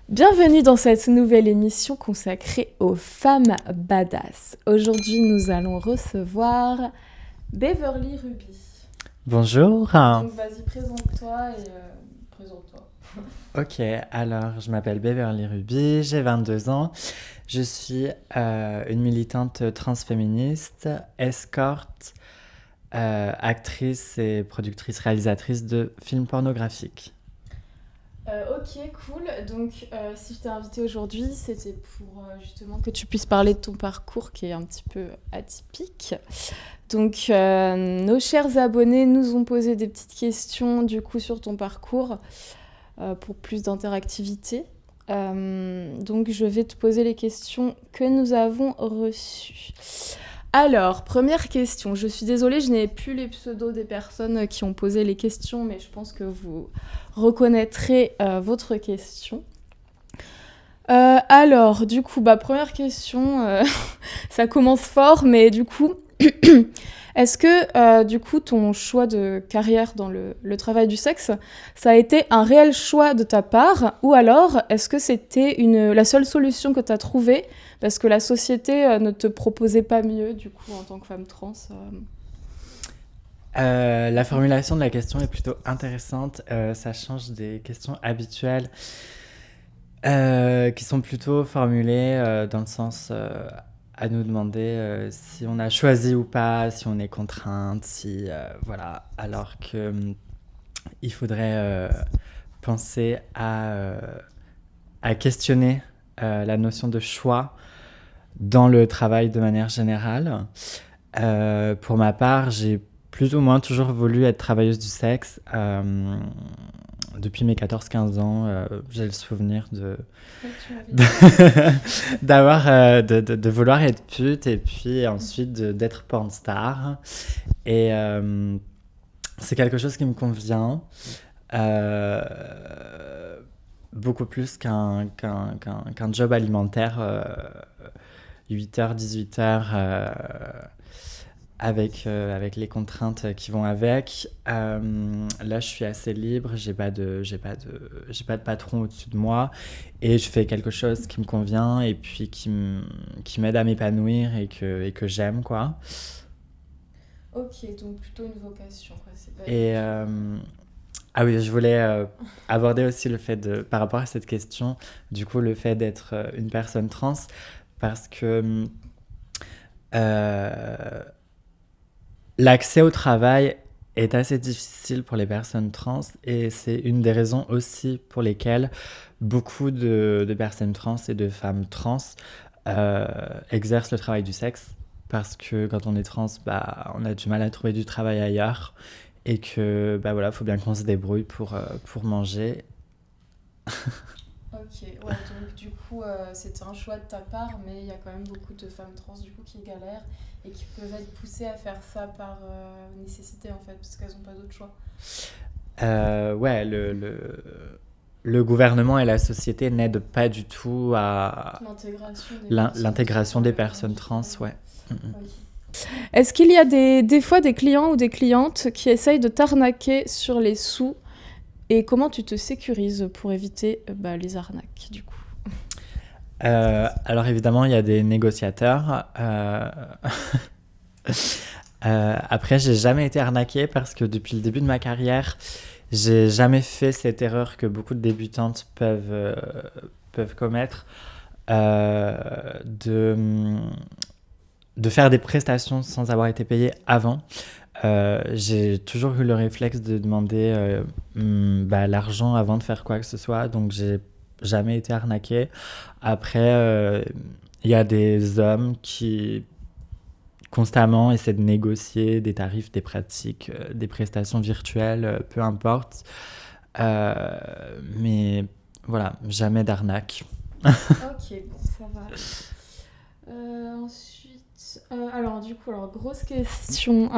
Bienvenue dans cette nouvelle émission consacrée aux femmes badass. Aujourd'hui, nous allons recevoir Beverly Ruby. Bonjour. Donc, vas-y, présente-toi et présente-toi. Ok, alors je m'appelle Beverly Ruby, j'ai 22 ans. Je suis une militante transféministe, escorte, actrice et productrice réalisatrice de films pornographiques. Ok, cool. Donc, si je t'ai invitée aujourd'hui, c'était pour justement que tu puisses parler de ton parcours qui est un petit peu atypique. Donc, nos chers abonnés nous ont posé des petites questions du coup sur ton parcours pour plus d'interactivité. Donc, je vais te poser les questions que nous avons reçues. Alors, première question. Je suis désolée, je n'ai plus les pseudos des personnes qui ont posé les questions, mais je pense que vous reconnaîtrez votre question. Alors, du coup, première question, ça commence fort, mais du coup, est-ce que, du coup, ton choix de carrière dans le travail du sexe, ça a été un réel choix de ta part, ou alors est-ce que c'était la seule solution que tu as trouvée, parce que la société ne te proposait pas mieux, du coup, en tant que femme trans La formulation de la question est plutôt intéressante. Ça change des questions habituelles qui sont plutôt formulées dans le sens à nous demander si on a choisi ou pas, si on est contrainte, voilà. Alors que il faudrait penser à questionner la notion de choix dans le travail de manière générale. Pour ma part, j'ai plus ou moins toujours voulu être travailleuse du sexe. Depuis mes 14-15 ans, j'ai le souvenir de vouloir être pute et puis ensuite d'être porn star. Et c'est quelque chose qui me convient. Beaucoup plus qu'un job alimentaire 8h, 18h avec les contraintes qui vont avec. Là, je suis assez libre, j'ai pas de patron au-dessus de moi et je fais quelque chose qui me convient et puis qui m'aide à m'épanouir et que j'aime, quoi. Ok, donc plutôt une vocation, quoi. C'est pas Et ah oui, je voulais aborder aussi le fait par rapport à cette question, du coup, le fait d'être une personne trans, parce que l'accès au travail est assez difficile pour les personnes trans et c'est une des raisons aussi pour lesquelles beaucoup de personnes trans et de femmes trans exercent le travail du sexe, parce que quand on est trans, on a du mal à trouver du travail ailleurs et que voilà, faut bien qu'on se débrouille pour manger. Ok, ouais, donc du coup, c'était un choix de ta part, mais il y a quand même beaucoup de femmes trans du coup qui galèrent et qui peuvent être poussées à faire ça par nécessité en fait, parce qu'elles n'ont pas d'autre choix. Ouais, le gouvernement et la société n'aident pas du tout à l'intégration des personnes trans, ouais. Okay. Est-ce qu'il y a des fois des clients ou des clientes qui essayent de t'arnaquer sur les sous, et comment tu te sécurises pour éviter les arnaques du coup? Alors évidemment, il y a des négociateurs. Après, j'ai jamais été arnaquée parce que depuis le début de ma carrière, j'ai jamais fait cette erreur que beaucoup de débutantes peuvent commettre, de faire des prestations sans avoir été payée avant. J'ai toujours eu le réflexe de demander l'argent avant de faire quoi que ce soit, donc j'ai jamais été arnaquée. Après, y a des hommes qui constamment essaient de négocier des tarifs, des pratiques, des prestations virtuelles, peu importe. Mais voilà, jamais d'arnaque. Ok, bon, ça va. Ensuite, alors du coup, grosse question.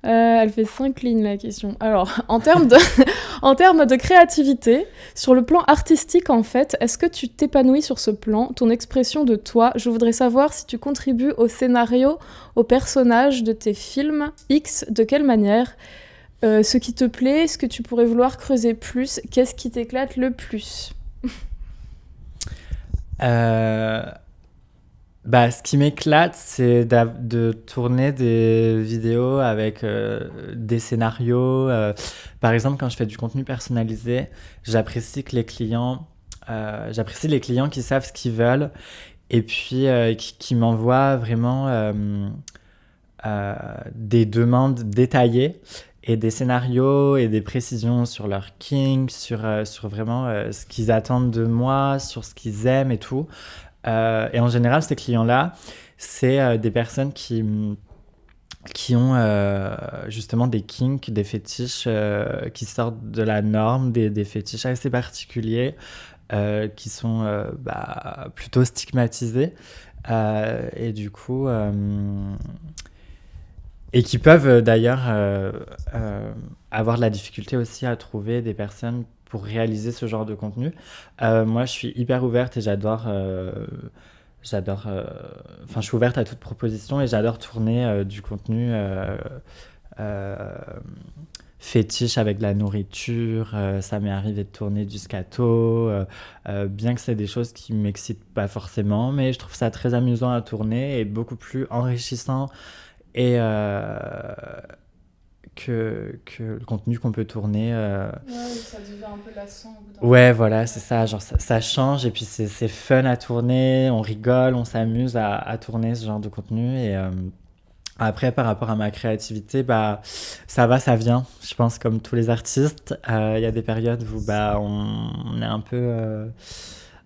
Elle fait 5 lignes la question. Alors, en termes de créativité, sur le plan artistique en fait, est-ce que tu t'épanouis sur ce plan, ton expression de toi? Je voudrais savoir si tu contribues au scénario, aux personnages de tes films X, de quelle manière? Ce qui te plaît, ce que tu pourrais vouloir creuser plus, qu'est-ce qui t'éclate le plus? Euh, Bah, ce qui m'éclate, c'est de tourner des vidéos avec des scénarios. Par exemple, quand je fais du contenu personnalisé, j'apprécie que j'apprécie les clients qui savent ce qu'ils veulent et puis qui m'envoient vraiment des demandes détaillées et des scénarios et des précisions sur leur kink, sur vraiment ce qu'ils attendent de moi, sur ce qu'ils aiment et tout. Et en général, ces clients-là, c'est des personnes qui ont justement des kinks, des fétiches qui sortent de la norme, des fétiches assez particuliers qui sont plutôt stigmatisés. Et du coup, et qui peuvent d'ailleurs avoir de la difficulté aussi à trouver des personnes pour réaliser ce genre de contenu. Moi, je suis hyper ouverte et j'adore. Enfin, je suis ouverte à toute proposition et j'adore tourner du contenu euh, fétiche avec de la nourriture. Ça m'est arrivé de tourner du scato, bien que c'est des choses qui m'excitent pas forcément, mais je trouve ça très amusant à tourner et beaucoup plus enrichissant et que le contenu qu'on peut tourner. Ouais, ça devient un peu lassant au bout d'un Ouais, moment. voilà, c'est ça. Genre, ça change et puis c'est fun à tourner. On rigole, on s'amuse à tourner ce genre de contenu. Et après, par rapport à ma créativité, bah, ça va, ça vient. Je pense, comme tous les artistes, il y a des périodes où bah, on est un peu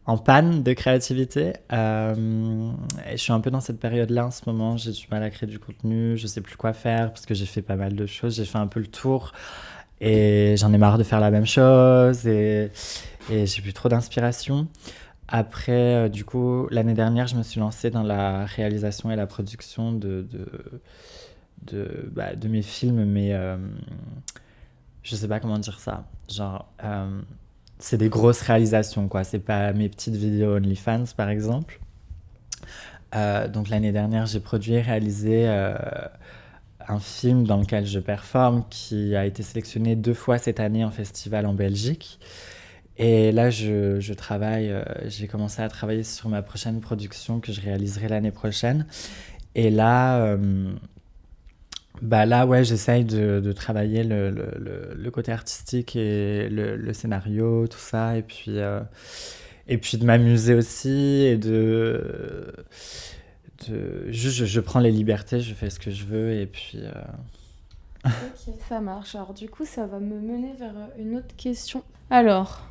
en panne de créativité. Et je suis un peu dans cette période-là en ce moment. J'ai du mal à créer du contenu. Je sais plus quoi faire parce que j'ai fait pas mal de choses. J'ai fait un peu le tour et j'en ai marre de faire la même chose et j'ai plus trop d'inspiration. Après, du coup, l'année dernière, je me suis lancée dans la réalisation et la production de mes films, mais je sais pas comment dire ça. Genre, c'est des grosses réalisations, quoi. C'est pas mes petites vidéos OnlyFans, par exemple. Donc l'année dernière, j'ai produit et réalisé un film dans lequel je performe, qui a été sélectionné 2 fois cette année en festival en Belgique. Et là, je travaille, j'ai commencé à travailler sur ma prochaine production que je réaliserai l'année prochaine. Et là, bah là, ouais, j'essaye de travailler le côté artistique et le scénario, tout ça, et puis de m'amuser aussi et juste, je prends les libertés, je fais ce que je veux, et puis Ok, ça marche. Alors du coup, ça va me mener vers une autre question. Alors,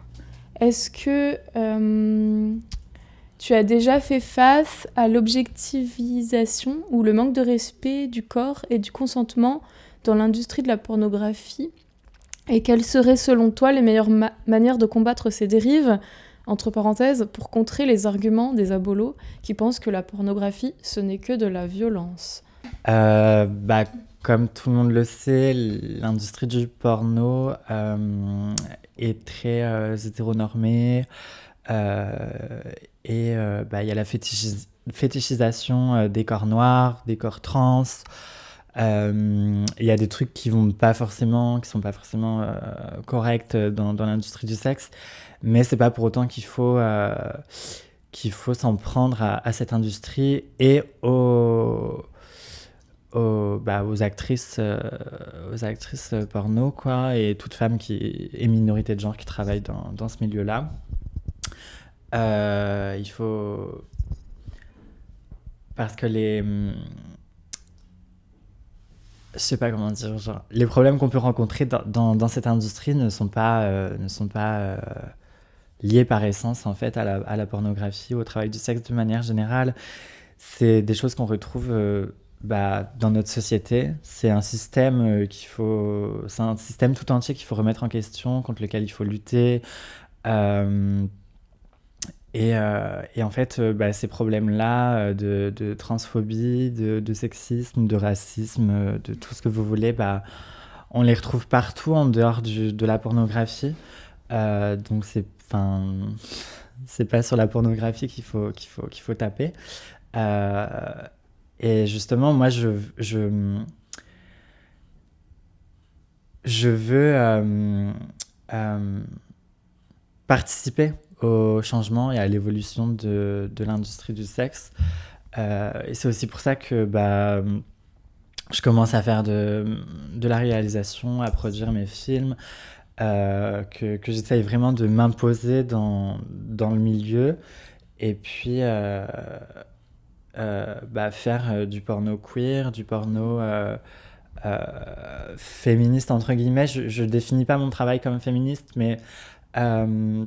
est-ce que tu as déjà fait face à l'objectivisation ou le manque de respect du corps et du consentement dans l'industrie de la pornographie? Et quelles seraient selon toi les meilleures manières de combattre ces dérives, entre parenthèses, pour contrer les arguments des abolos qui pensent que la pornographie, ce n'est que de la violence? Bah, comme tout le monde le sait, l'industrie du porno est très hétéronormée euh, et bah, il y a la fétichisation des corps noirs, des corps trans. Il y a des trucs qui sont pas forcément corrects dans l'industrie du sexe, mais c'est pas pour autant qu'il faut s'en prendre à cette industrie et aux actrices porno, quoi, et toute femme et minorité de genre qui travaille dans ce milieu-là. Il faut. Parce que je sais pas comment dire, genre, les problèmes qu'on peut rencontrer dans cette industrie ne sont pas liés par essence, en fait, à la pornographie ou au travail du sexe de manière générale. C'est des choses qu'on retrouve dans notre société. C'est un système tout entier qu'il faut remettre en question, contre lequel il faut lutter. Euh, et en fait, ces problèmes-là de transphobie, de sexisme, de racisme, de tout ce que vous voulez, on les retrouve partout en dehors de la pornographie. Donc c'est pas sur la pornographie qu'il faut taper. Euh, et justement, moi, je veux euh, participer au changement et à l'évolution de l'industrie du sexe. Et c'est aussi pour ça que je commence à faire de la réalisation, à produire mes films, que j'essaye vraiment de m'imposer dans le milieu. Et puis faire du porno queer, du porno féministe entre guillemets. Je définis pas mon travail comme féministe, euh,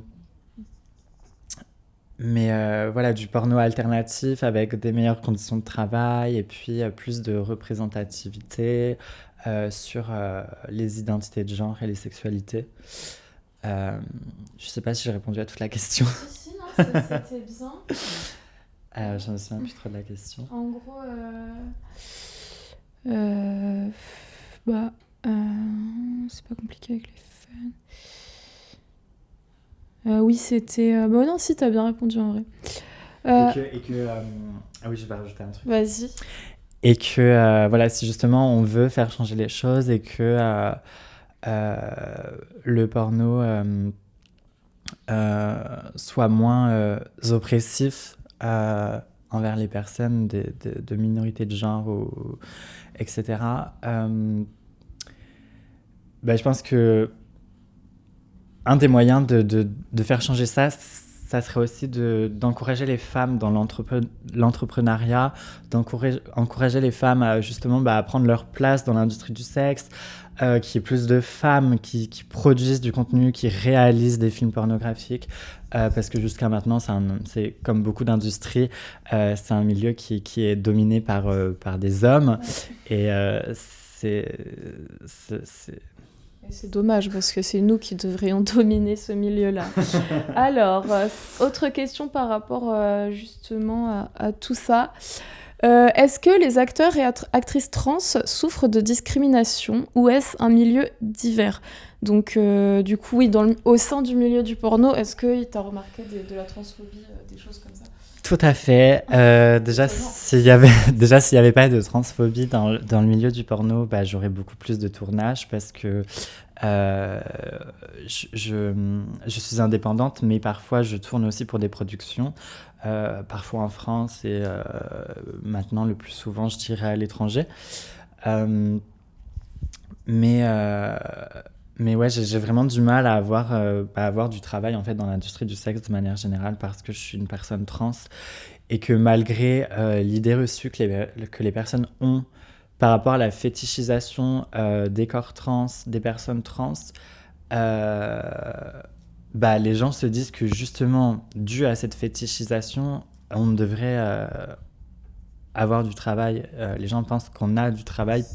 voilà, du porno alternatif avec des meilleures conditions de travail et puis plus de représentativité sur les identités de genre et les sexualités. Je sais pas si j'ai répondu à toute la question. Si, non, c'était bien. Je me souviens plus trop de la question. En gros, c'est pas compliqué avec les fans. Oui, c'était... non, si, t'as bien répondu en vrai. Ah oui, je vais rajouter un truc. Vas-y. Et que, voilà, si justement on veut faire changer les choses et que le porno soit moins oppressif envers les personnes de minorités de genre, etc. Je pense que un des moyens de faire changer ça serait aussi d'encourager les femmes dans l'entrepreneuriat, d'encourager les femmes à justement à prendre leur place dans l'industrie du sexe, qu'il y ait plus de femmes qui produisent du contenu, qui réalisent des films pornographiques, parce que jusqu'à maintenant, c'est comme beaucoup d'industries, c'est un milieu qui est dominé par des hommes, et c'est dommage parce que c'est nous qui devrions dominer ce milieu-là. Alors, autre question par rapport justement à tout ça. Est-ce que les acteurs et actrices trans souffrent de discrimination ou est-ce un milieu divers ? Donc, du coup, oui, au sein du milieu du porno, est-ce que tu as remarqué de la transphobie, des choses comme ça ? Tout à fait. Déjà, s'il y avait pas de transphobie dans le milieu du porno, j'aurais beaucoup plus de tournages parce que je suis indépendante, mais parfois je tourne aussi pour des productions, parfois en France et maintenant le plus souvent, je dirais à l'étranger. Mais ouais, j'ai vraiment du mal à avoir du travail en fait dans l'industrie du sexe de manière générale parce que je suis une personne trans et que malgré l'idée reçue que les personnes ont par rapport à la fétichisation des corps trans, des personnes trans, les gens se disent que justement, dû à cette fétichisation, on devrait avoir du travail. Les gens pensent qu'on a du travail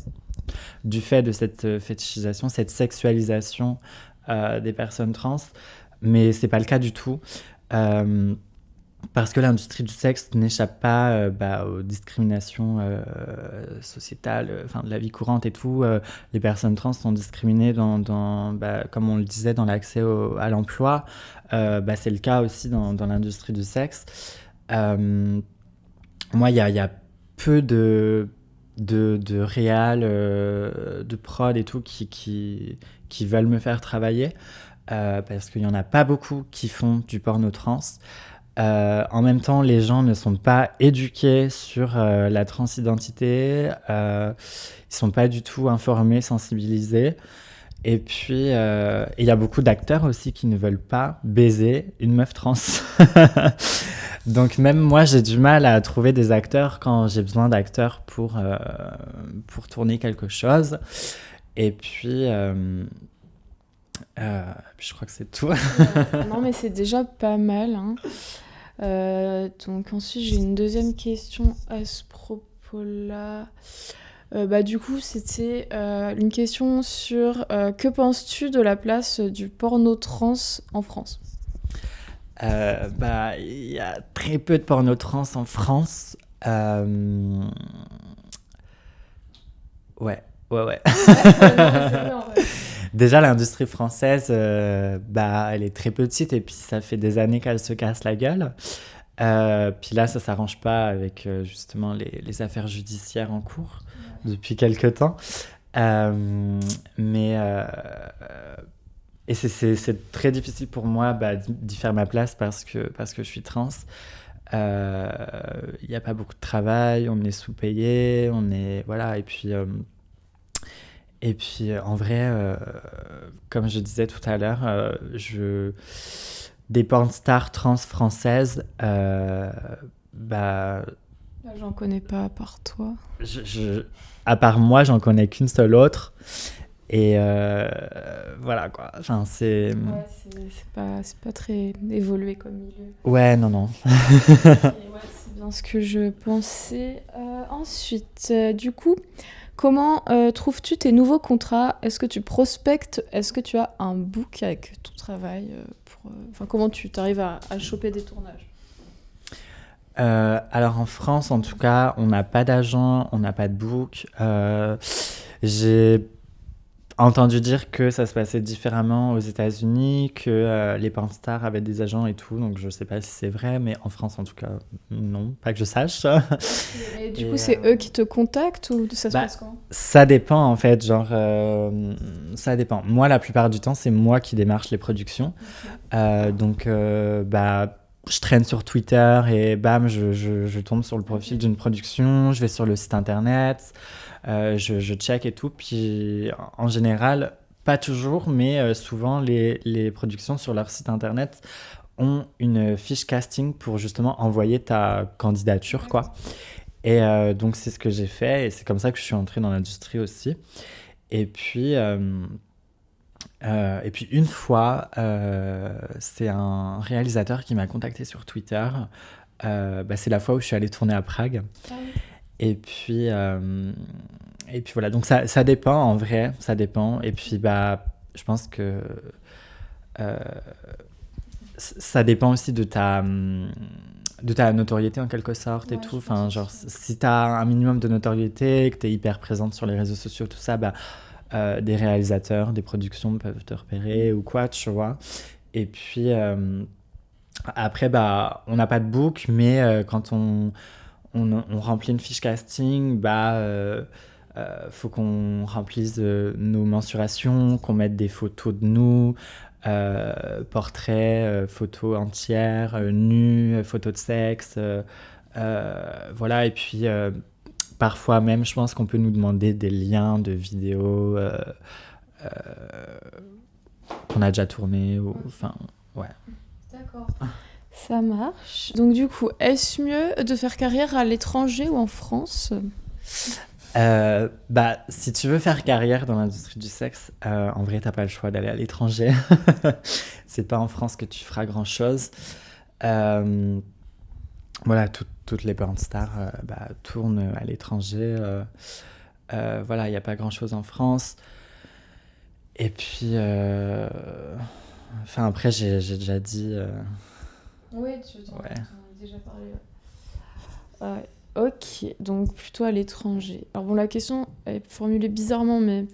du fait de cette fétichisation, cette sexualisation des personnes trans, mais c'est pas le cas du tout. Parce que l'industrie du sexe n'échappe pas aux discriminations sociétales, de la vie courante et tout. Les personnes trans sont discriminées comme on le disait, dans l'accès à l'emploi. C'est le cas aussi dans l'industrie du sexe. Moi, il y a peu de réal, de prod et tout qui veulent me faire travailler parce qu'il n'y en a pas beaucoup qui font du porno trans. En même temps, les gens ne sont pas éduqués sur la transidentité, ils sont pas du tout informés, sensibilisés. Et puis, il y a beaucoup d'acteurs aussi qui ne veulent pas baiser une meuf trans. Donc même moi, j'ai du mal à trouver des acteurs quand j'ai besoin d'acteurs pour tourner quelque chose. Et puis... je crois que c'est tout. Non, mais c'est déjà pas mal, hein. Donc ensuite j'ai une deuxième question à ce propos-là. Du coup c'était une question sur que penses-tu de la place du porno trans en France ? Il y a très peu de porno trans en France. Ouais. Non, mais c'est vrai, en vrai. Déjà, l'industrie française, elle est très petite et puis ça fait des années qu'elle se casse la gueule. Puis là, ça s'arrange pas avec justement les affaires judiciaires en cours depuis quelques temps. et c'est très difficile pour moi d'y faire ma place parce que je suis trans. Il n'y a pas beaucoup de travail, on est sous-payé, on est... Voilà, et puis en vrai, comme je disais tout à l'heure, des porn stars trans françaises, bah, J'en connais pas à part toi. à part moi, j'en connais qu'une seule autre. Et voilà quoi. Enfin, c'est. Ouais, c'est pas très évolué comme milieu. Ouais, non, non. Et ouais, c'est bien ce que je pensais. Ensuite, du coup, comment trouves-tu tes nouveaux contrats? Est-ce que tu prospectes? Est-ce que tu as un book avec ton travail Enfin, comment tu t'arrives à choper des tournages? Alors en France, en tout cas, on n'a pas d'agent, on n'a pas de book. J'ai entendu dire que ça se passait différemment aux États-Unis, que les porn stars avaient des agents et tout, donc je sais pas si c'est vrai, mais en France, en tout cas, non, pas que je sache. Et du coup, c'est eux qui te contactent ou ça se passe comment? Ça dépend en fait, genre, ça dépend. Moi, la plupart du temps, c'est moi qui démarche les productions. Donc, je traîne sur Twitter et bam, je tombe sur le profil d'une production, je vais sur le site internet, je check et tout. Puis en général, pas toujours, mais souvent les productions sur leur site internet ont une fiche casting pour justement envoyer ta candidature, quoi. Et donc c'est ce que j'ai fait et c'est comme ça que je suis entrée dans l'industrie aussi. Et puis, une fois, c'est un réalisateur qui m'a contacté sur Twitter. C'est la fois où je suis allée tourner à Prague. Ah oui. Et puis voilà, donc ça dépend en vrai, ça dépend. Et puis je pense que euh, ça dépend aussi de ta notoriété en quelque sorte et tout. Enfin, genre, si tu as un minimum de notoriété, que tu es hyper présente sur les réseaux sociaux, tout ça, des réalisateurs, des productions peuvent te repérer ou quoi, tu vois. Et puis après, on n'a pas de book, mais quand on remplit une fiche casting, faut qu'on remplisse nos mensurations, qu'on mette des photos de nous, portraits, photos entières, nus, photos de sexe, voilà. Et puis parfois même, je pense qu'on peut nous demander des liens de vidéos qu'on a déjà tournées, ou enfin, ouais. D'accord. Ça marche. Donc du coup, est-ce mieux de faire carrière à l'étranger ou en France? Si tu veux faire carrière dans l'industrie du sexe, en vrai, t'as pas le choix d'aller à l'étranger. C'est pas en France que tu feras grand-chose. Voilà, toutes les porn stars tournent à l'étranger. Voilà, il n'y a pas grand-chose en France. Et puis, après, j'ai déjà dit... Oui, tu t'en ouais. as déjà parlé. Ok, donc plutôt à l'étranger. Alors bon, la question est formulée bizarrement, mais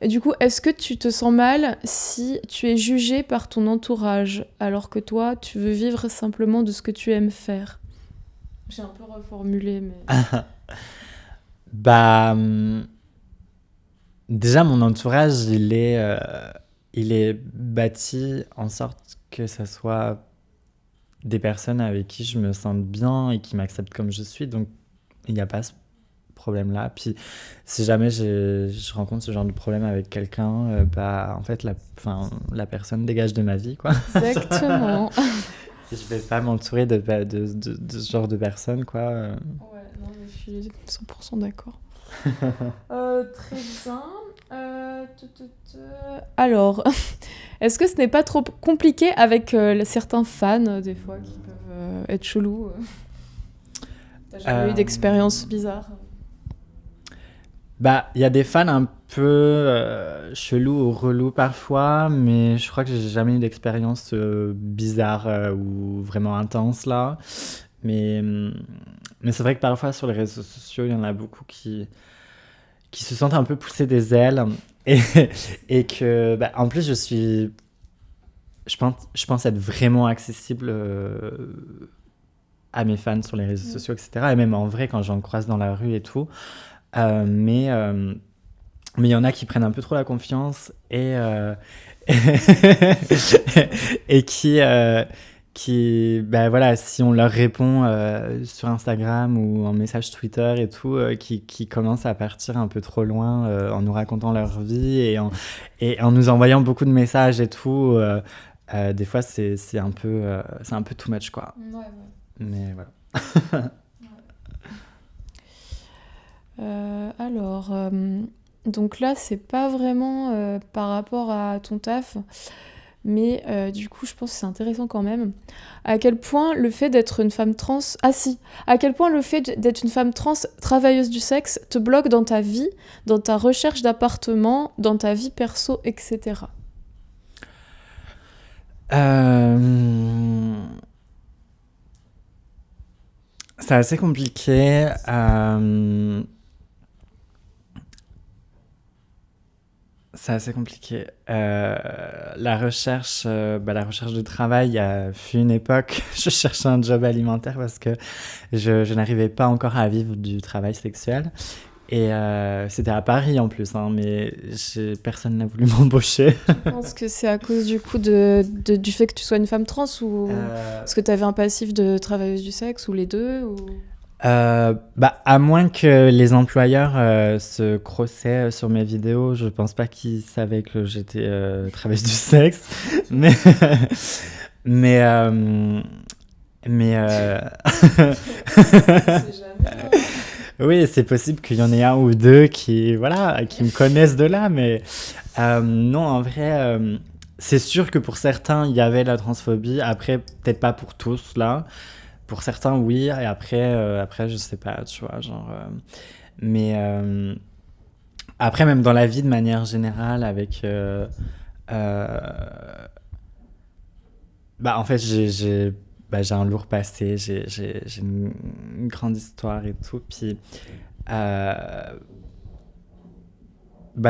du coup, est-ce que tu te sens mal si tu es jugé par ton entourage, alors que toi, tu veux vivre simplement de ce que tu aimes faire? J'ai un peu reformulé, mais... Déjà, mon entourage, il est bâti en sorte que ça soit des personnes avec qui je me sente bien et qui m'acceptent comme je suis. Donc, il n'y a pas ce problème-là. Puis, si jamais je rencontre ce genre de problème avec quelqu'un, en fait, la personne dégage de ma vie, quoi. Exactement. Je vais pas m'entourer de ce genre de personnes, quoi. Ouais, non, mais je suis 100% d'accord. Très bien. Alors, est-ce que ce n'est pas trop compliqué avec certains fans, des fois, qui peuvent être chelous? T'as jamais eu d'expérience bizarre? Il y a des fans un peu chelous ou relous parfois, mais je crois que j'ai jamais eu d'expérience bizarre ou vraiment intense là. Mais c'est vrai que parfois sur les réseaux sociaux, il y en a beaucoup qui se sentent un peu pousser des ailes. Et que, en plus, je pense être vraiment accessible à mes fans sur les réseaux sociaux, etc. Et même en vrai, quand j'en croise dans la rue et tout. Mais Mais il y en a qui prennent un peu trop la confiance et qui ben voilà, si on leur répond sur Instagram ou en message Twitter et tout, qui commencent à partir un peu trop loin en nous racontant leur vie et en nous envoyant beaucoup de messages et tout. Des fois, c'est un peu too much, quoi. Ouais, ouais. Mais voilà. Alors, donc là, c'est pas vraiment par rapport à ton taf, mais du coup, je pense que c'est intéressant quand même. À quel point le fait d'être une femme trans... Ah si, à quel point le fait d'être une femme trans travailleuse du sexe te bloque dans ta vie, dans ta recherche d'appartement, dans ta vie perso, etc. C'est assez compliqué. C'est assez compliqué. La recherche de travail, il y a fut une époque, je cherchais un job alimentaire parce que je n'arrivais pas encore à vivre du travail sexuel. Et c'était à Paris en plus, hein, mais personne n'a voulu m'embaucher. Je pense que c'est à cause du coup du fait que tu sois une femme trans ou est-ce que tu avais un passif de travailleuse du sexe ou les deux ou... À moins que les employeurs se crossaient sur mes vidéos, je pense pas qu'ils savaient que j'étais travailleuse du sexe. mais mais C'est jamais... oui, c'est possible qu'il y en ait un ou deux qui me connaissent de là, mais non, en vrai, c'est sûr que pour certains, il y avait la transphobie. Après, peut-être pas pour tous là. Pour certains, oui, et après, je sais pas, tu vois, genre... mais après, même dans la vie, de manière générale, en fait, j'ai un lourd passé, j'ai une grande histoire et tout, puis...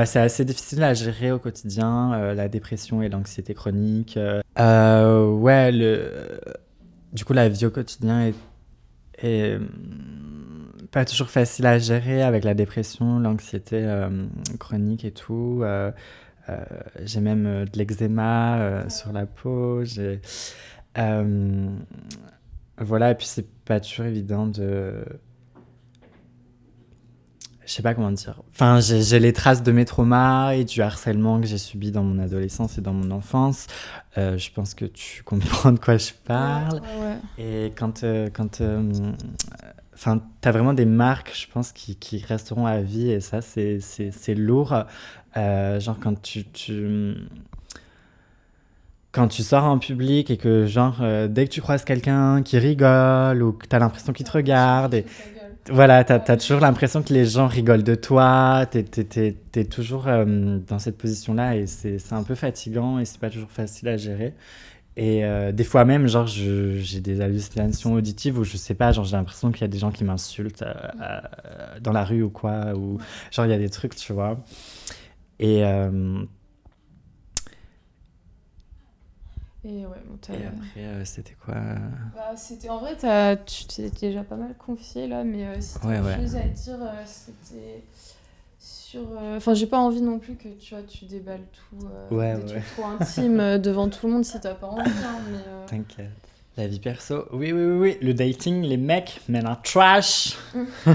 c'est assez difficile à gérer au quotidien, la dépression et l'anxiété chronique. Ouais, du coup, la vie au quotidien est pas toujours facile à gérer avec la dépression, l'anxiété chronique et tout. J'ai même de l'eczéma sur la peau. Voilà, et puis c'est pas toujours évident de... Je sais pas comment dire. Enfin, j'ai les traces de mes traumas et du harcèlement que j'ai subi dans mon adolescence et dans mon enfance. Je pense que tu comprends de quoi je parle. Ouais. Et enfin, t'as vraiment des marques, je pense, qui resteront à vie. Et ça, c'est lourd. Genre, quand tu sors en public et que, genre, dès que tu croises quelqu'un qui rigole ou que t'as l'impression qu'il te regarde... Voilà, t'as toujours l'impression que les gens rigolent de toi, t'es toujours dans cette position-là et c'est un peu fatigant et c'est pas toujours facile à gérer. Et des fois même, genre, j'ai des hallucinations auditives où je sais pas, genre, j'ai l'impression qu'il y a des gens qui m'insultent dans la rue ou quoi, ou genre, il y a des trucs, tu vois. Et Et ouais, bon, et après, c'était quoi c'était en vrai, tu t'es déjà pas mal confié là, mais si t'as autre chose à dire, c'était sur. Enfin, j'ai pas envie non plus que tu déballes tout, des trucs trop intimes devant tout le monde si t'as pas envie. Hein, mais, T'inquiète. La vie perso, oui. Le dating, les mecs, men are trash. Il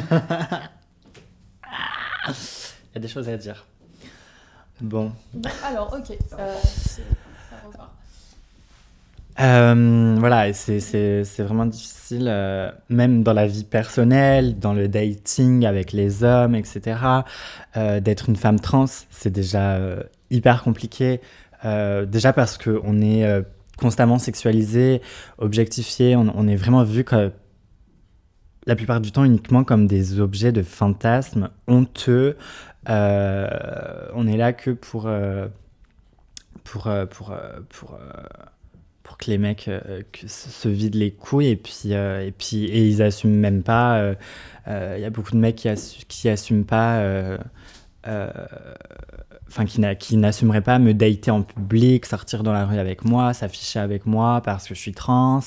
y a des choses à dire. Bon. Alors, ok. Ça repart. Voilà, et c'est vraiment difficile, même dans la vie personnelle, dans le dating avec les hommes, etc. D'être une femme trans, c'est déjà hyper compliqué. Déjà parce qu'on est constamment sexualisé, objectifié, on est vraiment vu que la plupart du temps uniquement comme des objets de fantasmes honteux. On est là que pour que les mecs se vident les couilles et ils assument même pas. Y a beaucoup de mecs qui assument pas, enfin qui n'assumeraient pas me dater en public, sortir dans la rue avec moi, s'afficher avec moi parce que je suis trans.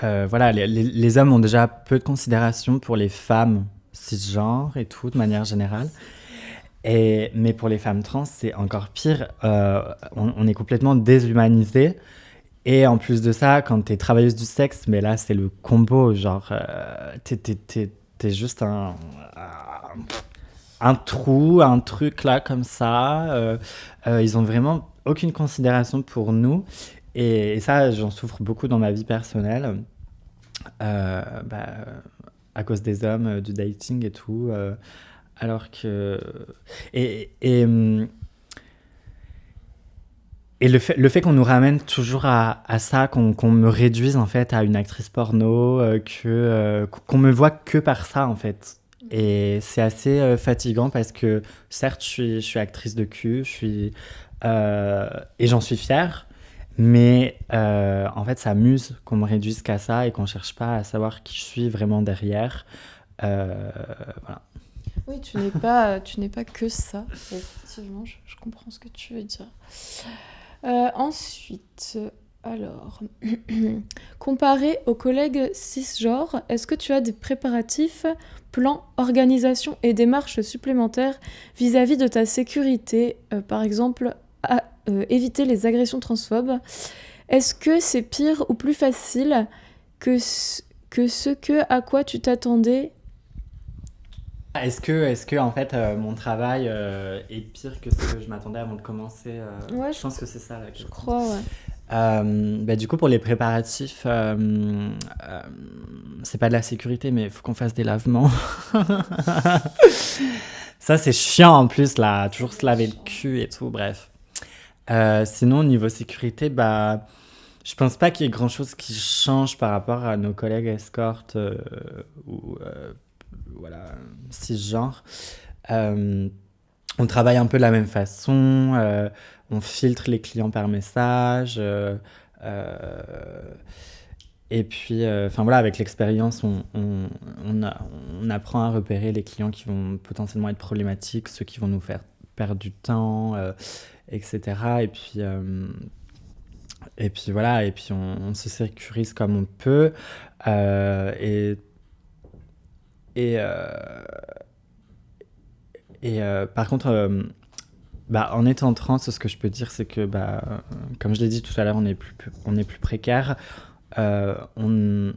voilà, les hommes ont déjà peu de considération pour les femmes cisgenres et tout, de manière générale. Mais pour les femmes trans, c'est encore pire. On est complètement déshumanisé. Et en plus de ça, quand t'es travailleuse du sexe, mais là, c'est le combo. Genre, t'es juste un trou, un truc là, comme ça. Ils ont vraiment aucune considération pour nous. Et ça, j'en souffre beaucoup dans ma vie personnelle. Bah, à cause des hommes, du dating et tout. Alors que... Et, et, hum, et le fait qu'on nous ramène toujours à ça, qu'on me réduise en fait à une actrice porno, qu'on me voit que par ça en fait. Et c'est assez fatigant parce que certes je suis actrice de cul, et j'en suis fière, mais en fait ça m'use qu'on me réduise qu'à ça et qu'on cherche pas à savoir qui je suis vraiment derrière. Voilà. Oui, tu n'es pas que ça. Effectivement, je comprends ce que tu veux dire. Ensuite, alors, comparé aux collègues cisgenres, est-ce que tu as des préparatifs, plans, organisation et démarches supplémentaires vis-à-vis de ta sécurité, par exemple, éviter les agressions transphobes? Est-ce que c'est pire ou plus facile que à quoi tu t'attendais? Est-ce que en fait mon travail est pire que ce que je m'attendais avant de commencer Ouais, je pense que c'est ça la question. Je crois, ouais. Bah, du coup, pour les préparatifs, c'est pas de la sécurité, mais il faut qu'on fasse des lavements. Ça, c'est chiant en plus, là, toujours se laver le cul et tout, bref. Sinon, niveau sécurité, bah, je pense pas qu'il y ait grand chose qui change par rapport à nos collègues escortes ou voilà, cisgenres. On travaille un peu de la même façon, on filtre les clients par message, et puis, enfin voilà, avec l'expérience, on apprend à repérer les clients qui vont potentiellement être problématiques, ceux qui vont nous faire perdre du temps, etc. Et puis voilà, et puis on se sécurise comme on peut, et et, euh, par contre, bah, en étant trans, ce que je peux dire, c'est que, bah, comme je l'ai dit tout à l'heure, on est plus précaire. On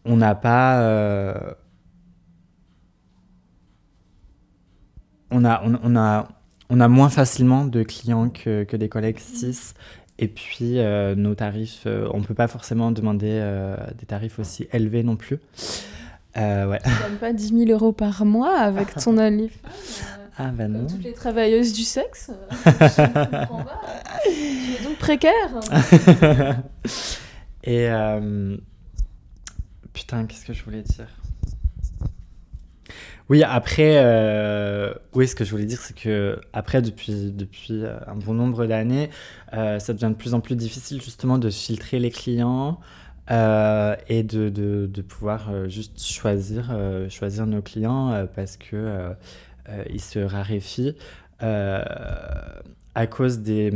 n'a pas... on a moins facilement de clients que des collègues cis. Et puis, nos tarifs, on ne peut pas forcément demander des tarifs aussi élevés non plus. Ouais. Tu ne gagnes pas 10 000 € par mois avec ton OnlyFans Ah bah non. comme toutes les travailleuses du sexe. Je ne comprends pas. Tu es donc précaire. Et putain, qu'est-ce que je voulais dire? Oui, après, oui, ce que je voulais dire, c'est que après, depuis un bon nombre d'années, ça devient de plus en plus difficile justement de filtrer les clients et de pouvoir juste choisir nos clients parce que ils se raréfient à cause des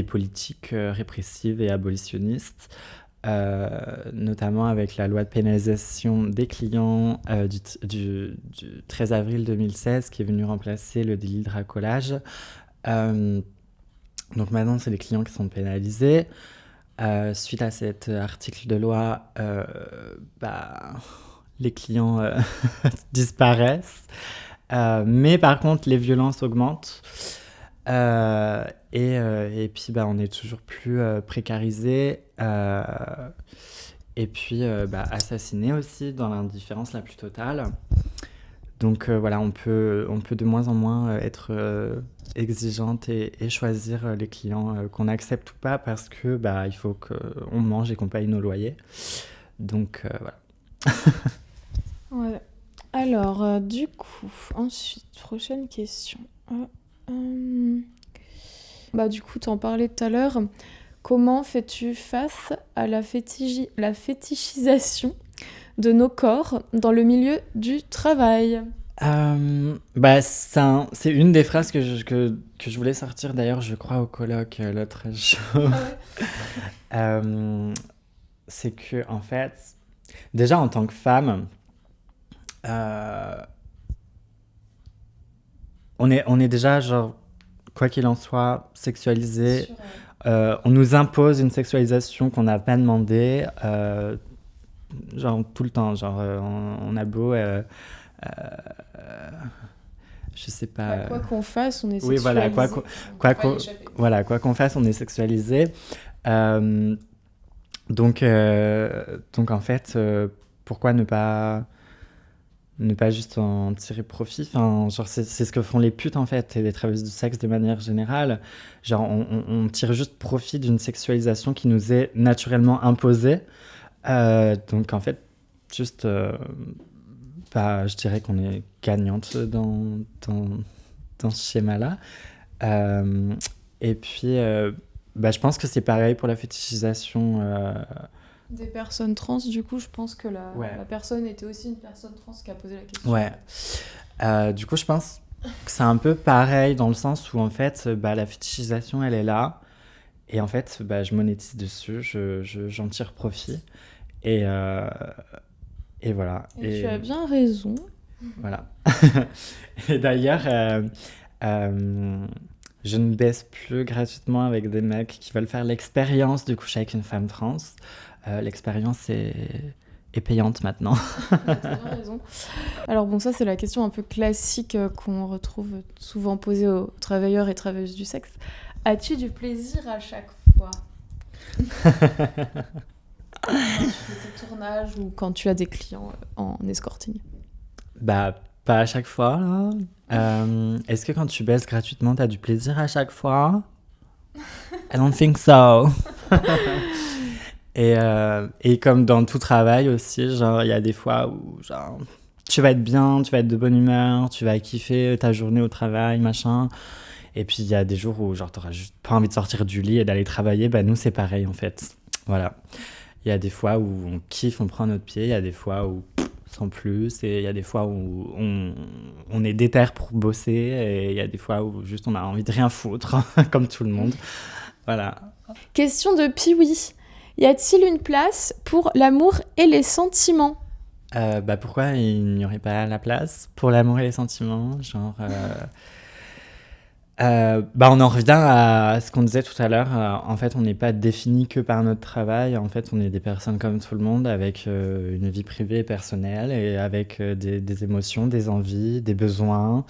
politiques répressives et abolitionnistes. Notamment avec la loi de pénalisation des clients du 13 avril 2016 qui est venu remplacer le délit de racolage. Donc maintenant, c'est les clients qui sont pénalisés. Suite à cet article de loi, les clients disparaissent. Mais par contre, les violences augmentent. Et puis, on est toujours plus précarisé. Et puis, assassiné aussi dans l'indifférence la plus totale. Donc voilà, on peut de moins en moins être exigeante et choisir les clients qu'on accepte ou pas parce que il faut qu'on mange et qu'on paye nos loyers. Donc voilà. Ouais. Alors, du coup, ensuite, prochaine question. Du coup, t'en parlais tout à l'heure. Comment fais-tu face à la fétichisation de nos corps dans le milieu du travail? C'est une des phrases que je voulais sortir d'ailleurs, je crois, au colloque l'autre jour. Ah ouais. c'est que, en fait, déjà en tant que femme, euh, on est déjà, genre, quoi qu'il en soit, sexualisé. Sur, On nous impose une sexualisation qu'on n'a pas demandé, genre tout le temps. Genre, on a beau, je sais pas. quoi qu'on fasse, on est Oui, voilà, sexualisé. On peut pas y échapper. voilà, quoi qu'on fasse, on est sexualisé. Euh, donc en fait, pourquoi ne pas juste en tirer profit. Enfin, genre, c'est ce que font les putes, en fait, et les travailleuses du sexe de manière générale. Genre, on tire juste profit d'une sexualisation qui nous est naturellement imposée. Donc, en fait, juste, bah, je dirais qu'on est gagnante dans ce schéma-là. Euh, et puis, bah, je pense que c'est pareil pour la fétichisation. Des personnes trans, du coup, je pense que Ouais. la personne était aussi une personne trans qui a posé la question. Ouais. Du coup, je pense que c'est un peu pareil dans le sens où, en fait, bah, la fétichisation, elle est là. Et en fait, bah, je monétise dessus, j'en tire profit. Et, euh, et voilà. Et tu as bien raison. Voilà. Et d'ailleurs, euh, je ne baisse plus gratuitement avec des mecs qui veulent faire l'expérience de coucher avec une femme trans. L'expérience est payante maintenant. Tu as bien raison. Alors bon, ça c'est la question un peu classique qu'on retrouve souvent posée aux travailleurs et travailleuses du sexe. As-tu du plaisir à chaque fois quand tu fais tes tournages ou quand tu as des clients en escorting? Bah, pas à chaque fois, là. Est-ce que quand tu baisses gratuitement, t'as du plaisir à chaque fois? I don't think so. Et comme dans tout travail aussi, genre, il y a des fois où, genre, tu vas être bien, tu vas être de bonne humeur, tu vas kiffer ta journée au travail, machin. Et puis, il y a des jours où, genre, t'auras juste pas envie de sortir du lit et d'aller travailler. Bah, nous, c'est pareil, en fait. Voilà. Il y a des fois où on kiffe, on prend notre pied. Il y a des fois où, sans plus. Et il y a des fois où on est déter pour bosser. Et il y a des fois où juste on a envie de rien foutre, comme tout le monde. Voilà. Question de Piwi. Y a-t-il une place pour l'amour et les sentiments? Bah pourquoi il n'y aurait pas la place pour l'amour et les sentiments, genre bah on en revient à ce qu'on disait tout à l'heure. En fait, on n'est pas défini que par notre travail. En fait, on est des personnes comme tout le monde avec une vie privée et personnelle et avec des émotions, des envies, des besoins.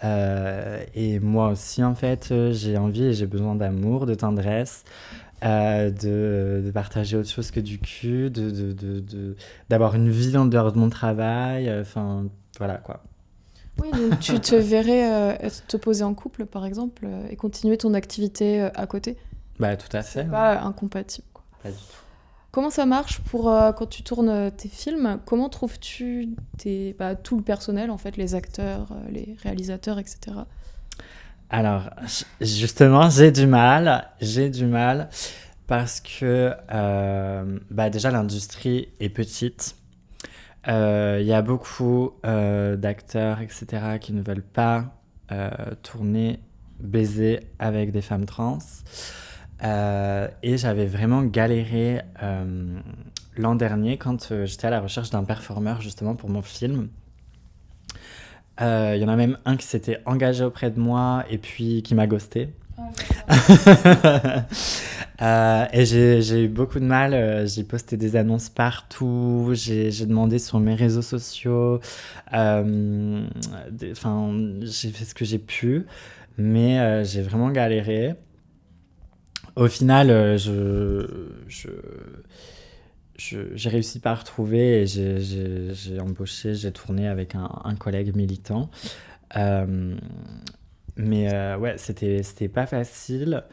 Et moi aussi, en fait, j'ai envie et j'ai besoin d'amour, de tendresse, de partager autre chose que du cul, d'avoir une vie en dehors de mon travail. Enfin, voilà quoi. Oui, donc tu te verrais te poser en couple, par exemple, et continuer ton activité à côté. Bah, tout à fait. C'est pas incompatible, quoi. Pas du tout. Comment ça marche pour quand tu tournes tes films? Comment trouves-tu tout le personnel, en fait, les acteurs, les réalisateurs, etc. Alors, justement, j'ai du mal parce que bah déjà l'industrie est petite. Il y a beaucoup d'acteurs, etc., qui ne veulent pas tourner, baiser avec des femmes trans. Et j'avais vraiment galéré l'an dernier quand j'étais à la recherche d'un performeur justement pour mon film. Il y en a même un qui s'était engagé auprès de moi et puis qui m'a ghosté. Et j'ai eu beaucoup de mal. J'ai posté des annonces partout. J'ai demandé sur mes réseaux sociaux. Enfin, j'ai fait ce que j'ai pu. Mais j'ai vraiment galéré. Au final, j'ai réussi par retrouver et j'ai embauché, j'ai tourné avec un collègue militant. Euh, mais ouais, c'était pas facile.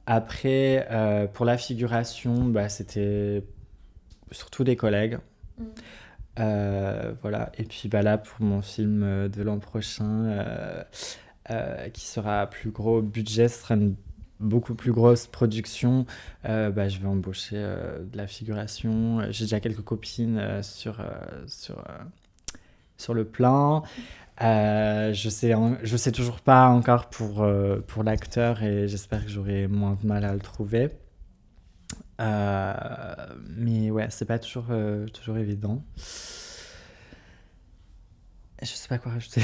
Après, pour la figuration, bah, c'était surtout des collègues. Mm. Voilà. Et puis bah, là, pour mon film de l'an prochain, qui sera plus gros budget, ce sera une beaucoup plus grosse production, bah, je vais embaucher de la figuration. J'ai déjà quelques copines sur le plan. Je sais toujours pas encore pour l'acteur et j'espère que j'aurai moins de mal à le trouver. Mais ouais, c'est pas toujours évident. Je sais pas quoi rajouter.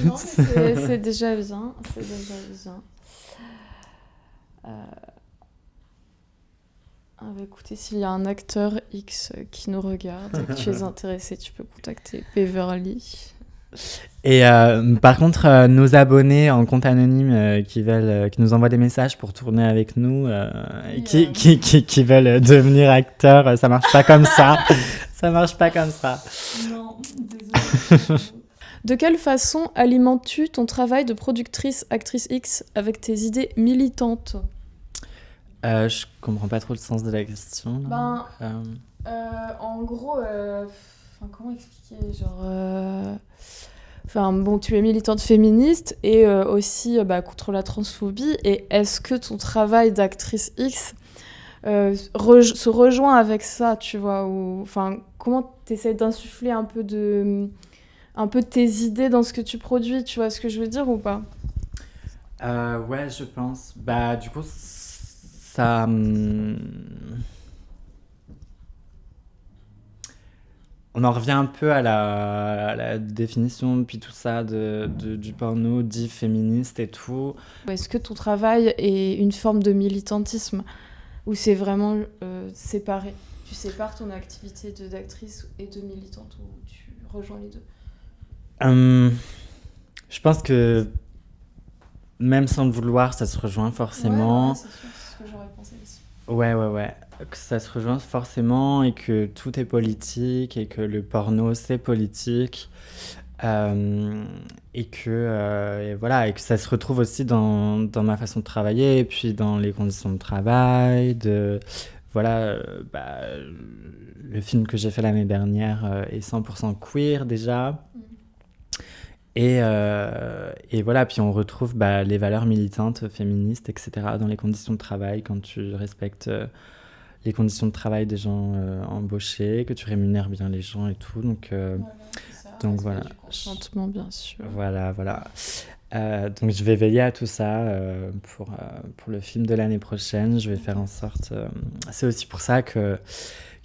Non, mais c'est déjà bien. C'est déjà bien. Ah bah écoutez, s'il y a un acteur X qui nous regarde et que tu es intéressé, tu peux contacter Beverly. Et par contre, nos abonnés en compte anonyme qui nous envoient des messages pour tourner avec nous, et qui veulent devenir acteurs, ça marche pas comme ça. Ça marche pas comme ça. Non, désolée. De quelle façon alimentes-tu ton travail de productrice, actrice X avec tes idées militantes ? Je comprends pas trop le sens de la question. Là. En gros, comment expliquer genre, tu es militante féministe et aussi contre la transphobie. Et est-ce que ton travail d'actrice X se rejoint avec ça, tu vois, comment tu essaies d'insuffler un peu de tes idées dans ce que tu produis, tu vois ce que je veux dire ou pas ? Ouais, je pense. Bah, du coup, ça... On en revient un peu à la définition, puis tout ça, du porno dit féministe et tout. Est-ce que ton travail est une forme de militantisme ou c'est vraiment séparé ? Tu sépares ton activité d'actrice et de militante ou tu rejoins les deux ? Je pense que même sans le vouloir, ça se rejoint forcément. Ouais, c'est sûr, c'est ce que j'aurais pensé aussi. Ouais. Que ça se rejoint forcément et que tout est politique et que le porno c'est politique. Et que ça se retrouve aussi dans ma façon de travailler et puis dans les conditions de travail. Le film que j'ai fait l'année dernière est 100% queer déjà. Et voilà, puis on retrouve les valeurs militantes, féministes, etc. dans les conditions de travail, quand tu respectes les conditions de travail des gens embauchés, que tu rémunères bien les gens et tout. Donc voilà. Du consentement, bien sûr. Voilà. Donc je vais veiller à tout ça pour le film de l'année prochaine. Je vais faire en sorte... c'est aussi pour ça qu'il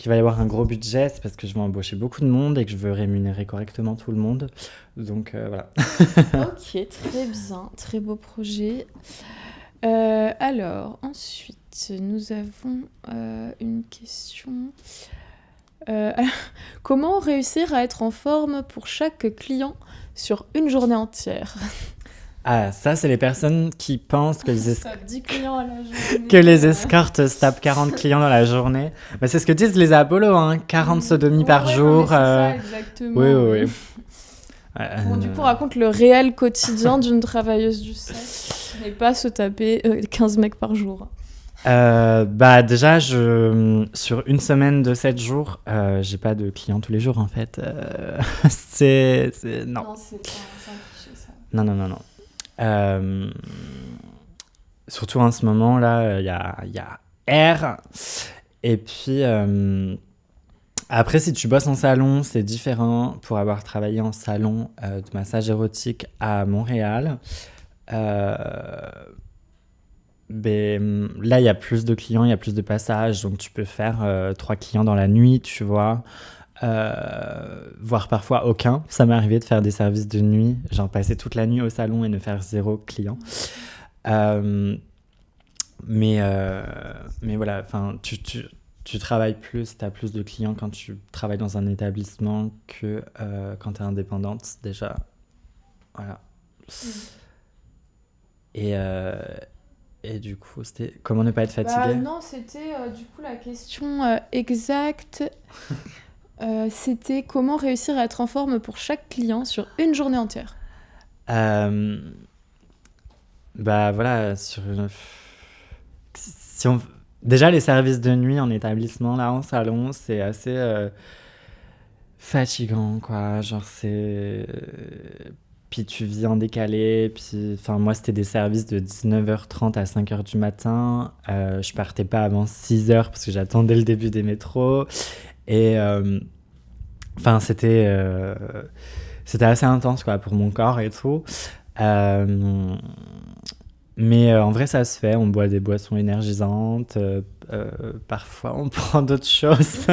va y avoir un gros budget, c'est parce que je vais embaucher beaucoup de monde et que je veux rémunérer correctement tout le monde. Donc voilà. Ok, très bien, très beau projet. Alors, ensuite, nous avons une question. Comment réussir à être en forme pour chaque client sur une journée entière ? Ah, ça, c'est les personnes qui pensent que se tapent 10 clients à la journée. Que les escortes se tapent 40 clients dans la journée. Bah, c'est ce que disent les Apollo, hein, 40 sodomies par jour. C'est ça, exactement. Oui. Bon, du coup, raconte le réel quotidien d'une travailleuse du sexe et pas se taper 15 mecs par jour. Déjà, sur une semaine de 7 jours, j'ai pas de clients tous les jours, en fait. Non. Non, c'est un cliché, ça. Non. Surtout en ce moment, là, il y a R. Et puis, après, si tu bosses en salon, c'est différent. Pour avoir travaillé en salon de massage érotique à Montréal, là, il y a plus de clients, il y a plus de passages. Donc, tu peux faire 3 clients dans la nuit, tu vois. Voire parfois aucun. Ça m'est arrivé de faire des services de nuit, genre passer toute la nuit au salon et ne faire 0 client. Mais voilà, enfin, tu travailles plus, tu as plus de clients quand tu travailles dans un établissement que quand tu es indépendante, déjà. Voilà. Et du coup, c'était comment ne pas être fatiguée ? Non, c'était du coup la question exacte. C'était comment réussir à être en forme pour chaque client sur une journée entière. Voilà, déjà les services de nuit en établissement, là en salon, c'est assez fatigant, quoi. Genre puis tu vis en décalé, puis moi c'était des services de 19h30 à 5h du matin. Je partais pas avant 6h parce que j'attendais le début des métros. Et c'était assez intense, quoi, pour mon corps et tout. Mais en vrai, ça se fait. On boit des boissons énergisantes. Parfois, on prend d'autres choses.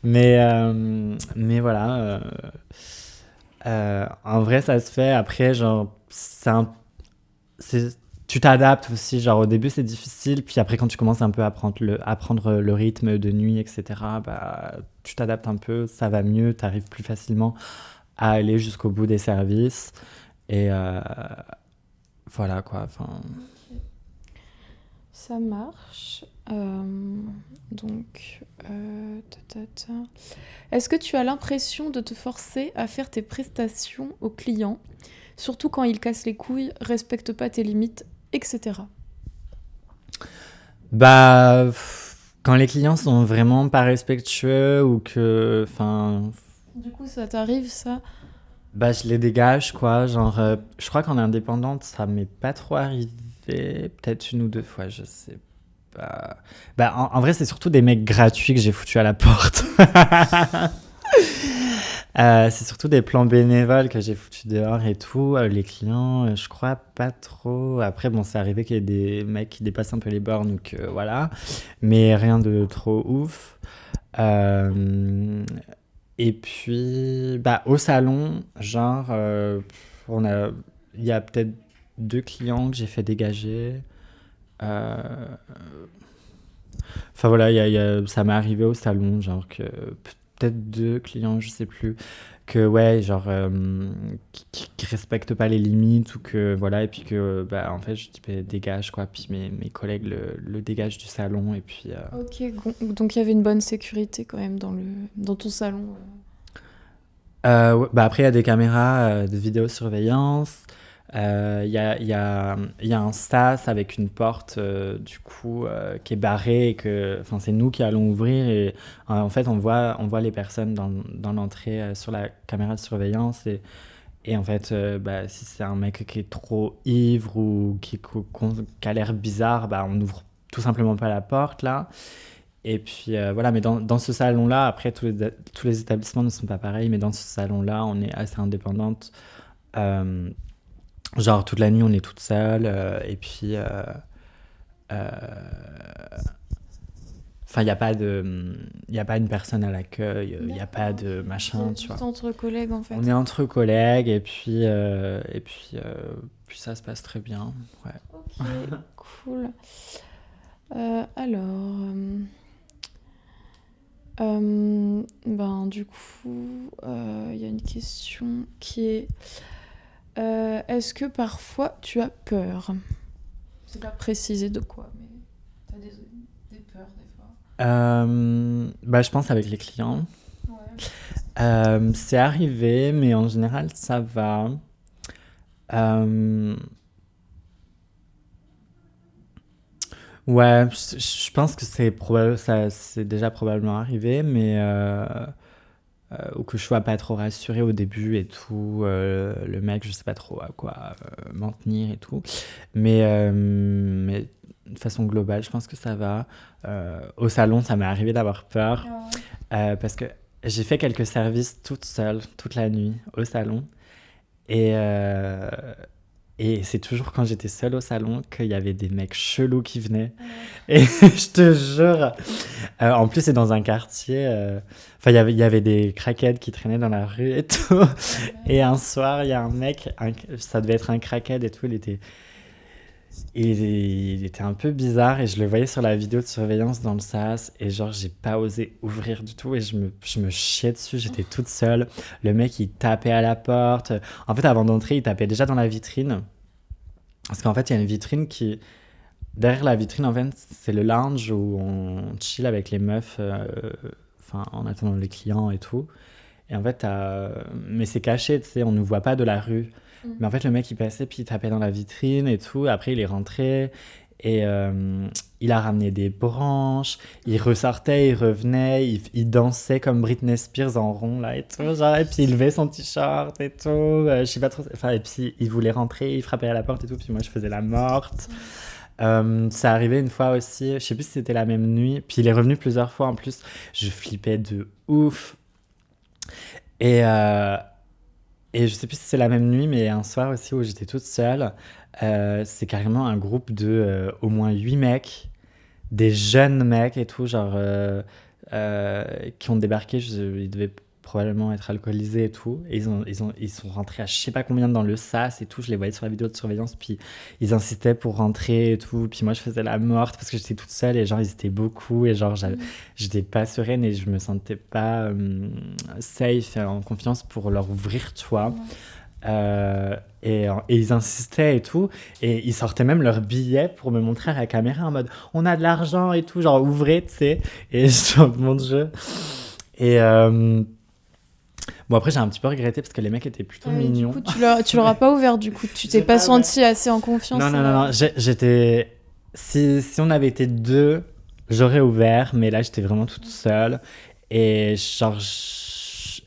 Mais voilà. En vrai, ça se fait. Après, genre, tu t'adaptes aussi. Genre, au début, c'est difficile. Puis après, quand tu commences un peu à prendre le rythme de nuit, etc., bah, tu t'adaptes un peu. Ça va mieux. Tu arrives plus facilement à aller jusqu'au bout des services. Et voilà, quoi. Enfin, Ça marche. Donc, est-ce que tu as l'impression de te forcer à faire tes prestations aux clients, surtout quand ils cassent les couilles, respectent pas tes limites, etc. bah, quand les clients sont vraiment pas respectueux ou que, enfin, Du coup, ça t'arrive, ça? bah, je les dégage, quoi. Genre, je crois qu'en indépendante, ça m'est pas trop arrivé. Peut-être une ou deux fois, je sais pas. Bah, en vrai, c'est surtout des mecs gratuits que j'ai foutus à la porte. C'est surtout des plans bénévoles que j'ai foutus dehors et tout. Les clients, je crois pas trop. Après, bon, c'est arrivé qu'il y ait des mecs qui dépassent un peu les bornes, donc voilà. Mais rien de trop ouf. Euh, et puis, bah, au salon, genre, on a, il y a peut-être 2 clients que j'ai fait dégager. Euh, Enfin voilà, ça m'est arrivé au salon, genre que peut-être 2 clients, je sais plus, que ouais, genre qui respectent pas les limites ou que voilà, et puis que bah en fait je dis bah, dégage quoi, puis mes collègues le dégagent du salon et puis Ok, donc il y avait une bonne sécurité quand même dans ton salon. ouais, bah après il y a des caméras de vidéosurveillance. Il y a un sas avec une porte du coup qui est barrée et que enfin c'est nous qui allons ouvrir et en fait on voit les personnes dans l'entrée sur la caméra de surveillance et en fait bah, si c'est un mec qui est trop ivre ou qui a l'air bizarre, bah on ouvre tout simplement pas la porte là. Et puis voilà, mais dans ce salon là, après tous les établissements ne sont pas pareils, mais dans ce salon là on est assez indépendante. Euh, Genre toute la nuit on est toute seule et puis euh, enfin il y a pas une personne à l'accueil, il y a pas de machin, tu Juste vois. entre collègues en fait. On est entre collègues et puis ça se passe très bien. Ouais. Ok, cool. Ben du coup, il y a une question qui est est-ce que parfois tu as peur? C'est pas précisé de quoi, mais t'as des peurs des fois. Bah je pense avec les clients. Ouais. C'est arrivé, mais en général ça va. Euh, Ouais, je pense que c'est probable, ça, c'est déjà probablement arrivé, mais ou que je sois pas trop rassurée au début et tout, le mec, je sais pas trop à quoi m'en tenir et tout, mais de façon globale, je pense que ça va. Au salon, ça m'est arrivé d'avoir peur Ah ouais. parce que j'ai fait quelques services toute seule, toute la nuit, au salon, et et c'est toujours quand j'étais seule au salon qu'il y avait des mecs chelous qui venaient. Et je te jure, en plus c'est dans un quartier, enfin il y avait des crackheads qui traînaient dans la rue et tout. Et un soir, il y a un mec, ça devait être un crackhead et tout, il était un peu bizarre et je le voyais sur la vidéo de surveillance dans le sas et genre j'ai pas osé ouvrir du tout et je me chiais dessus, j'étais toute seule. Le mec il tapait à la porte. En fait avant d'entrer il tapait déjà dans la vitrine. Parce qu'en fait il y a une vitrine qui... Derrière la vitrine en fait c'est le lounge où on chill avec les meufs enfin, en attendant les clients et tout. Et en fait, mais c'est caché, tu sais, on ne voit pas de la rue. Mais en fait, le mec, il passait, puis il tapait dans la vitrine et tout. Après, il est rentré et il a ramené des branches. Il ressortait, il revenait, il dansait comme Britney Spears en rond, là, et tout. Genre, et puis il levait son t-shirt et tout. Je sais pas trop. Enfin, et puis il voulait rentrer, il frappait à la porte et tout. Puis moi, je faisais la morte. Ça arrivait une fois aussi, je sais plus si c'était la même nuit. Puis il est revenu plusieurs fois en plus. Je flippais de ouf. Et, et je sais plus si c'est la même nuit, mais un soir aussi où j'étais toute seule, c'est carrément un groupe de au moins 8 mecs, des jeunes mecs et tout, genre, qui ont débarqué. Ils devaient probablement être alcoolisés et tout. Et ils sont rentrés à je sais pas combien dans le sas et tout. Je les voyais sur la vidéo de surveillance. Puis ils insistaient pour rentrer et tout. Puis moi, je faisais la morte parce que j'étais toute seule. Et genre, ils étaient beaucoup. Et genre, j'étais pas sereine et je me sentais pas safe, en confiance pour leur ouvrir, tu vois. Et ils insistaient et tout, et ils sortaient même leurs billets pour me montrer à la caméra en mode on a de l'argent et tout, genre ouvrez, tu sais. Et je suis mon jeu. Et bon, après j'ai un petit peu regretté parce que les mecs étaient plutôt mignons. Du coup, tu leur as pas ouvert, du coup, tu t'es pas senti assez en confiance. Non, j'étais. Si on avait été deux, j'aurais ouvert, mais là j'étais vraiment toute seule. Et genre,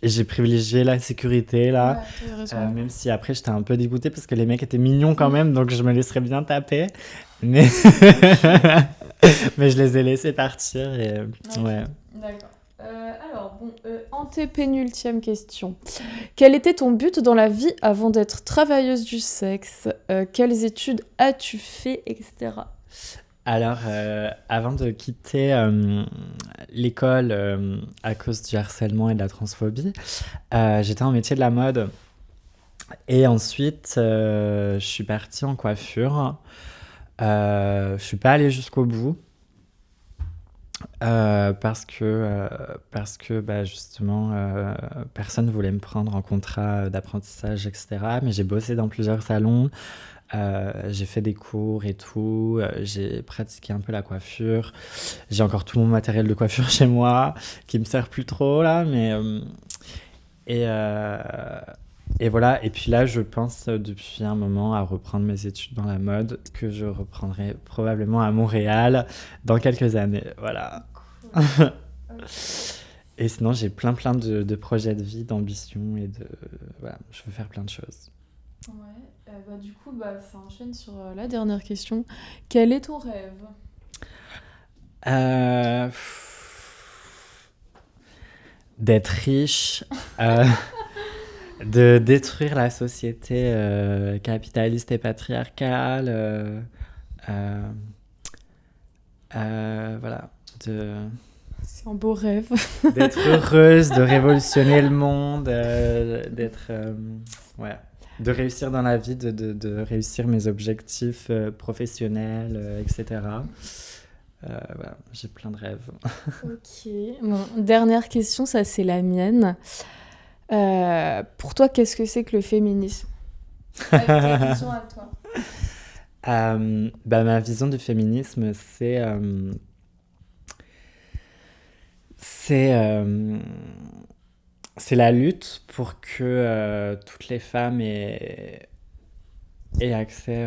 j'ai privilégié la sécurité là, même si après j'étais un peu dégoûtée parce que les mecs étaient mignons quand même, donc je me laisserais bien taper. Mais, mais je les ai laissés partir et ouais. D'accord. Alors, bon, antépénultième question. Quel était ton but dans la vie avant d'être travailleuse du sexe ? Quelles études as-tu fait, etc. Alors, avant de quitter l'école à cause du harcèlement et de la transphobie, j'étais en métier de la mode. Et ensuite, je suis partie en coiffure. Je suis pas allée jusqu'au bout. Parce que bah, justement, personne ne voulait me prendre en contrat d'apprentissage, etc. Mais j'ai bossé dans plusieurs salons. J'ai fait des cours et tout, j'ai pratiqué un peu la coiffure, j'ai encore tout mon matériel de coiffure chez moi qui me sert plus trop là, mais et voilà. Et puis là je pense depuis un moment à reprendre mes études dans la mode, que je reprendrai probablement à Montréal dans quelques années, voilà. Cool. Et sinon j'ai plein de projets de vie, d'ambition et voilà, je veux faire plein de choses. Ouais. Du coup, ça enchaîne sur la dernière question. Quel est ton rêve ? D'être riche, de détruire la société capitaliste et patriarcale, voilà, C'est un beau rêve. D'être heureuse, de révolutionner le monde, d'être... ouais. De réussir dans la vie, de réussir mes objectifs professionnels, etc. Voilà, j'ai plein de rêves. Ok. Bon, dernière question, ça c'est la mienne. Pour toi, qu'est-ce que c'est que le féminisme ? Ta question à toi. Ma vision du féminisme, c'est la lutte pour que toutes les femmes aient accès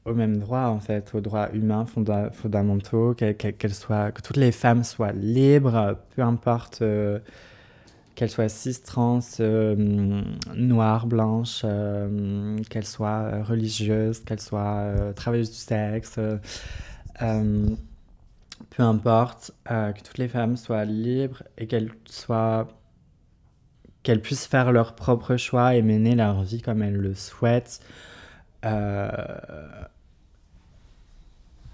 aux mêmes droits, en fait, aux droits humains fondamentaux, que toutes les femmes soient libres, peu importe qu'elles soient cis, trans, noires, blanches, qu'elles soient religieuses, qu'elles soient travailleuses du sexe, peu importe, que toutes les femmes soient libres et qu'elles puissent faire leurs propres choix et mener leur vie comme elles le souhaitent.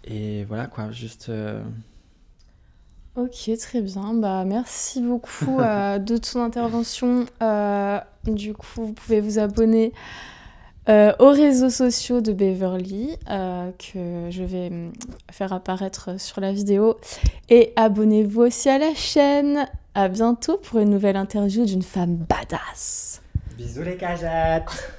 Et voilà quoi, juste... Ok, très bien. Merci beaucoup de ton intervention. Du coup, vous pouvez vous abonner aux réseaux sociaux de Beverly, que je vais faire apparaître sur la vidéo. Et abonnez-vous aussi à la chaîne. À bientôt pour une nouvelle interview d'une femme badass. Bisous les cagettes.